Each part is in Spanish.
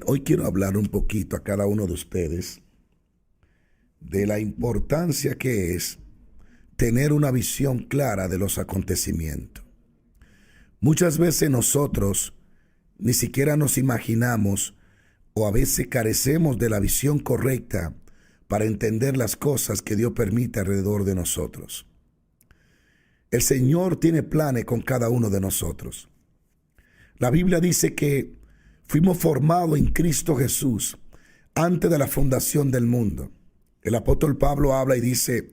Hoy quiero hablar un poquito a cada uno de ustedes de la importancia que es tener una visión clara de los acontecimientos. Muchas veces nosotros ni siquiera nos imaginamos o a veces carecemos de la visión correcta para entender las cosas que Dios permite alrededor de nosotros. El Señor tiene planes con cada uno de nosotros. La Biblia dice que fuimos formados en Cristo Jesús antes de la fundación del mundo. El apóstol Pablo habla y dice,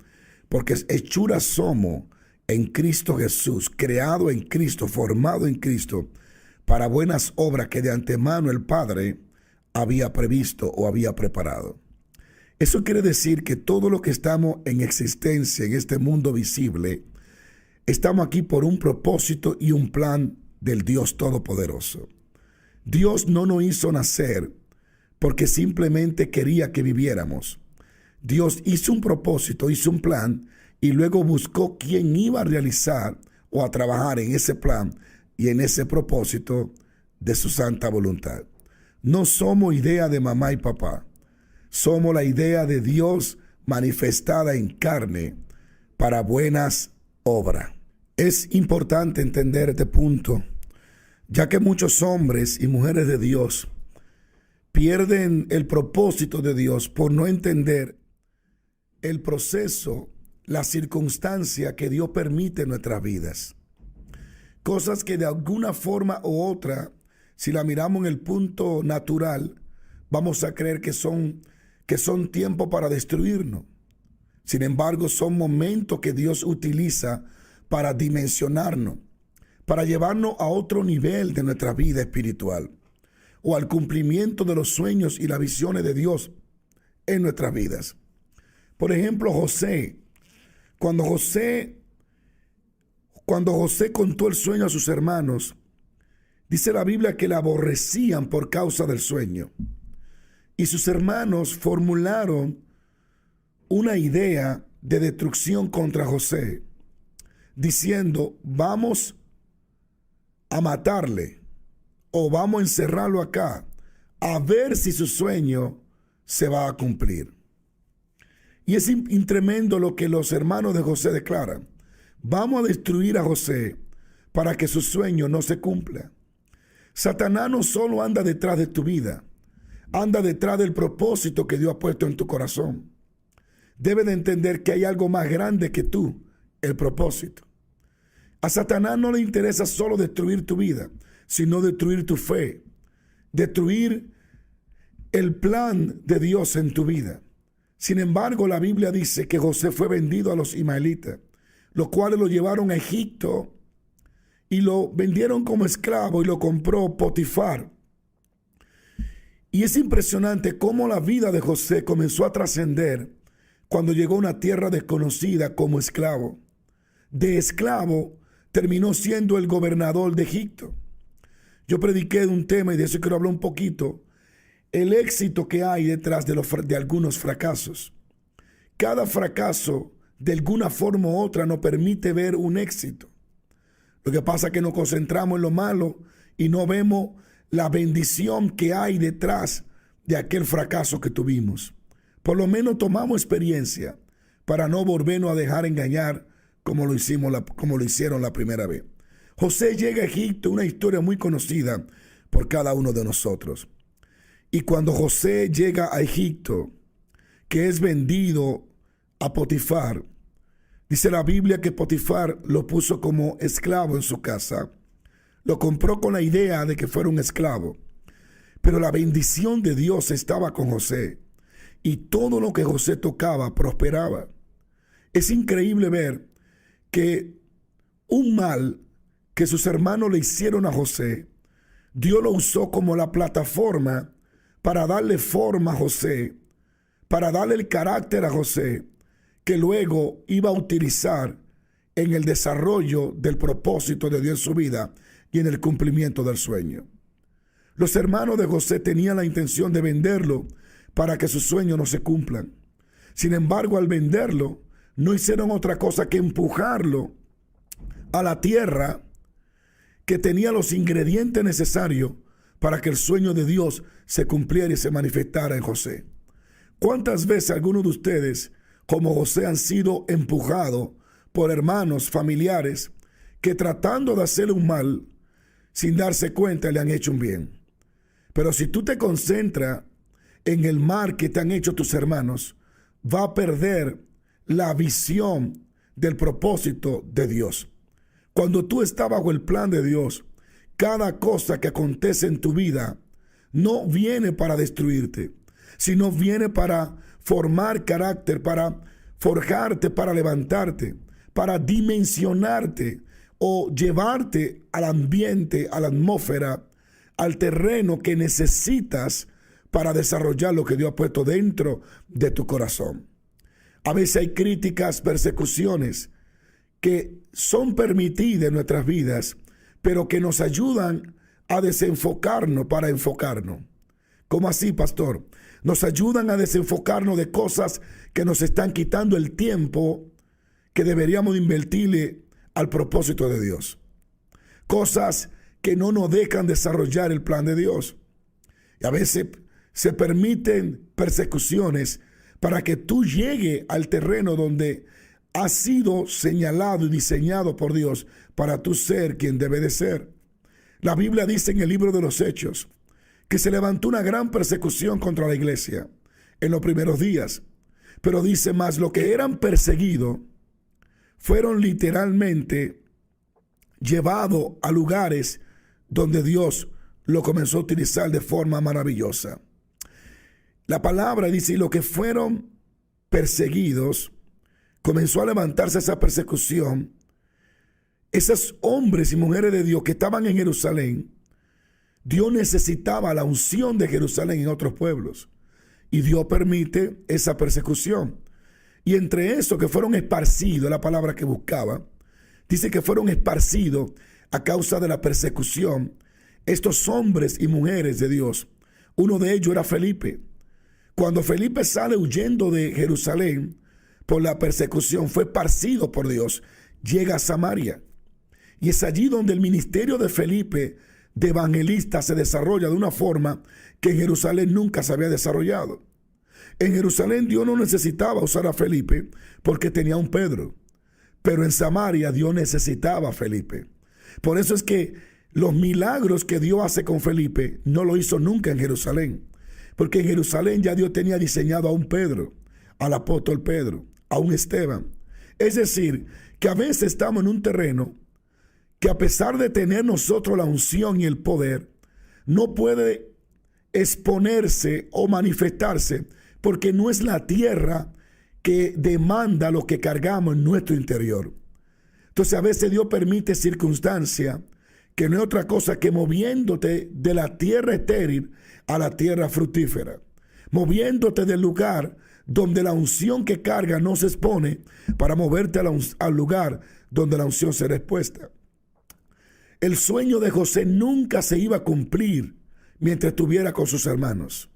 porque hechuras somos en Cristo Jesús, creado en Cristo, formado en Cristo, para buenas obras que de antemano el Padre había previsto o había preparado. Eso quiere decir que todo lo que estamos en existencia en este mundo visible, estamos aquí por un propósito y un plan del Dios Todopoderoso. Dios no nos hizo nacer porque simplemente quería que viviéramos. Dios hizo un propósito, hizo un plan y luego buscó quién iba a realizar o a trabajar en ese plan y en ese propósito de su santa voluntad. No somos idea de mamá y papá. Somos la idea de Dios manifestada en carne para buenas obras. Es importante entender este punto, ya que muchos hombres y mujeres de Dios pierden el propósito de Dios por no entender el proceso, la circunstancia que Dios permite en nuestras vidas. Cosas que de alguna forma u otra, si la miramos en el punto natural, vamos a creer que son tiempo para destruirnos. Sin embargo, son momentos que Dios utiliza para dimensionarnos, para llevarnos a otro nivel de nuestra vida espiritual o al cumplimiento de los sueños y las visiones de Dios en nuestras vidas. Por ejemplo, José, cuando José contó el sueño a sus hermanos, dice la Biblia que le aborrecían por causa del sueño. Y sus hermanos formularon una idea de destrucción contra José, diciendo, vamos a matarle o vamos a encerrarlo acá a ver si su sueño se va a cumplir. Y es tremendo lo que los hermanos de José declaran. Vamos a destruir a José para que su sueño no se cumpla. Satanás no solo anda detrás de tu vida, anda detrás del propósito que Dios ha puesto en tu corazón. Debes de entender que hay algo más grande que tú, el propósito. A Satanás no le interesa solo destruir tu vida, sino destruir tu fe, destruir el plan de Dios en tu vida. Sin embargo, la Biblia dice que José fue vendido a los ismaelitas, los cuales lo llevaron a Egipto y lo vendieron como esclavo y lo compró Potifar. Y es impresionante cómo la vida de José comenzó a trascender cuando llegó a una tierra desconocida como esclavo. De esclavo terminó siendo el gobernador de Egipto. Yo prediqué de un tema y de eso quiero hablar un poquito. El éxito que hay detrás de algunos fracasos. Cada fracaso de alguna forma u otra nos permite ver un éxito. Lo que pasa es que nos concentramos en lo malo y no vemos la bendición que hay detrás de aquel fracaso que tuvimos. Por lo menos tomamos experiencia para no volvernos a dejar engañar como lo hicieron la primera vez. José llega a Egipto, una historia muy conocida por cada uno de nosotros. Y cuando José llega a Egipto, que es vendido a Potifar, dice la Biblia que Potifar lo puso como esclavo en su casa. Lo compró con la idea de que fuera un esclavo. Pero la bendición de Dios estaba con José. Y todo lo que José tocaba prosperaba. Es increíble ver que un mal que sus hermanos le hicieron a José, Dios lo usó como la plataforma para darle forma a José, para darle el carácter a José, que luego iba a utilizar en el desarrollo del propósito de Dios en su vida y en el cumplimiento del sueño. Los hermanos de José tenían la intención de venderlo para que sus sueños no se cumplan. Sin embargo, al venderlo, no hicieron otra cosa que empujarlo a la tierra que tenía los ingredientes necesarios para que el sueño de Dios se cumpliera y se manifestara en José. ¿Cuántas veces algunos de ustedes, como José, han sido empujados por hermanos, familiares, que tratando de hacerle un mal, sin darse cuenta, le han hecho un bien? Pero si tú te concentras en el mal que te han hecho tus hermanos, va a perder la visión del propósito de Dios. Cuando tú estás bajo el plan de Dios, cada cosa que acontece en tu vida no viene para destruirte, sino viene para formar carácter, para forjarte, para levantarte, para dimensionarte o llevarte al ambiente, a la atmósfera, al terreno que necesitas para desarrollar lo que Dios ha puesto dentro de tu corazón. A veces hay críticas, persecuciones que son permitidas en nuestras vidas, pero que nos ayudan a desenfocarnos para enfocarnos. ¿Cómo así, pastor? Nos ayudan a desenfocarnos de cosas que nos están quitando el tiempo que deberíamos invertirle al propósito de Dios. Cosas que no nos dejan desarrollar el plan de Dios. Y a veces se permiten persecuciones para que tú llegues al terreno donde has sido señalado y diseñado por Dios para tú ser quien debe de ser. La Biblia dice en el libro de los Hechos que se levantó una gran persecución contra la iglesia en los primeros días. Pero dice más, los que eran perseguidos fueron literalmente llevados a lugares donde Dios lo comenzó a utilizar de forma maravillosa. La palabra dice, y los que fueron perseguidos, comenzó a levantarse esa persecución. Esos hombres y mujeres de Dios que estaban en Jerusalén, Dios necesitaba la unción de Jerusalén en otros pueblos. Y Dios permite esa persecución. Y entre esos que fueron esparcidos, la palabra que buscaba, dice que fueron esparcidos a causa de la persecución, estos hombres y mujeres de Dios. Uno de ellos era Felipe. Cuando Felipe sale huyendo de Jerusalén por la persecución, fue esparcido por Dios, llega a Samaria. Y es allí donde el ministerio de Felipe de evangelista se desarrolla de una forma que en Jerusalén nunca se había desarrollado. En Jerusalén Dios no necesitaba usar a Felipe porque tenía un Pedro, pero en Samaria Dios necesitaba a Felipe. Por eso es que los milagros que Dios hace con Felipe no lo hizo nunca en Jerusalén, porque en Jerusalén ya Dios tenía diseñado a un Pedro, al apóstol Pedro, a un Esteban. Es decir, que a veces estamos en un terreno que a pesar de tener nosotros la unción y el poder, no puede exponerse o manifestarse porque no es la tierra que demanda lo que cargamos en nuestro interior. Entonces a veces Dios permite circunstancias que no es otra cosa que moviéndote de la tierra estéril a la tierra fructífera, moviéndote del lugar donde la unción que carga no se expone para moverte al lugar donde la unción será expuesta. El sueño de José nunca se iba a cumplir mientras estuviera con sus hermanos,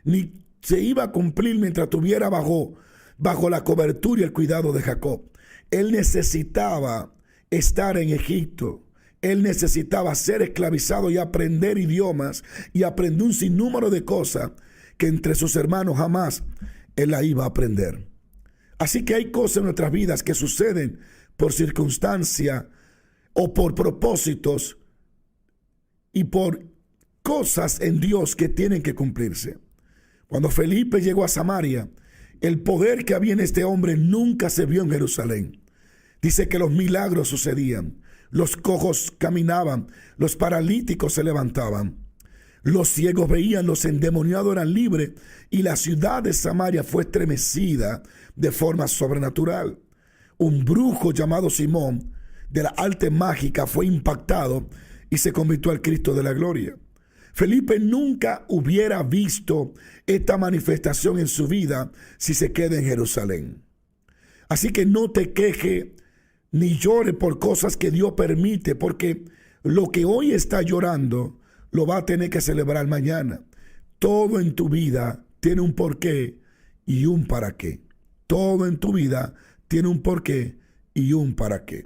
ni se iba a cumplir mientras estuviera bajo la cobertura y el cuidado de Jacob. Él necesitaba estar en Egipto. Él necesitaba ser esclavizado y aprender idiomas y aprender un sinnúmero de cosas que entre sus hermanos jamás él la iba a aprender. Así que hay cosas en nuestras vidas que suceden por circunstancia o por propósitos y por cosas en Dios que tienen que cumplirse. Cuando Felipe llegó a Samaria, el poder que había en este hombre nunca se vio en Jerusalén. Dice que los milagros sucedían, los cojos caminaban, los paralíticos se levantaban, los ciegos veían, los endemoniados eran libres y la ciudad de Samaria fue estremecida de forma sobrenatural. Un brujo llamado Simón de la arte mágica fue impactado y se convirtió al Cristo de la gloria. Felipe nunca hubiera visto esta manifestación en su vida si se queda en Jerusalén. Así que no te queje ni llore por cosas que Dios permite, porque lo que hoy está llorando lo va a tener que celebrar mañana. Todo en tu vida tiene un porqué y un para qué. Todo en tu vida tiene un porqué y un para qué.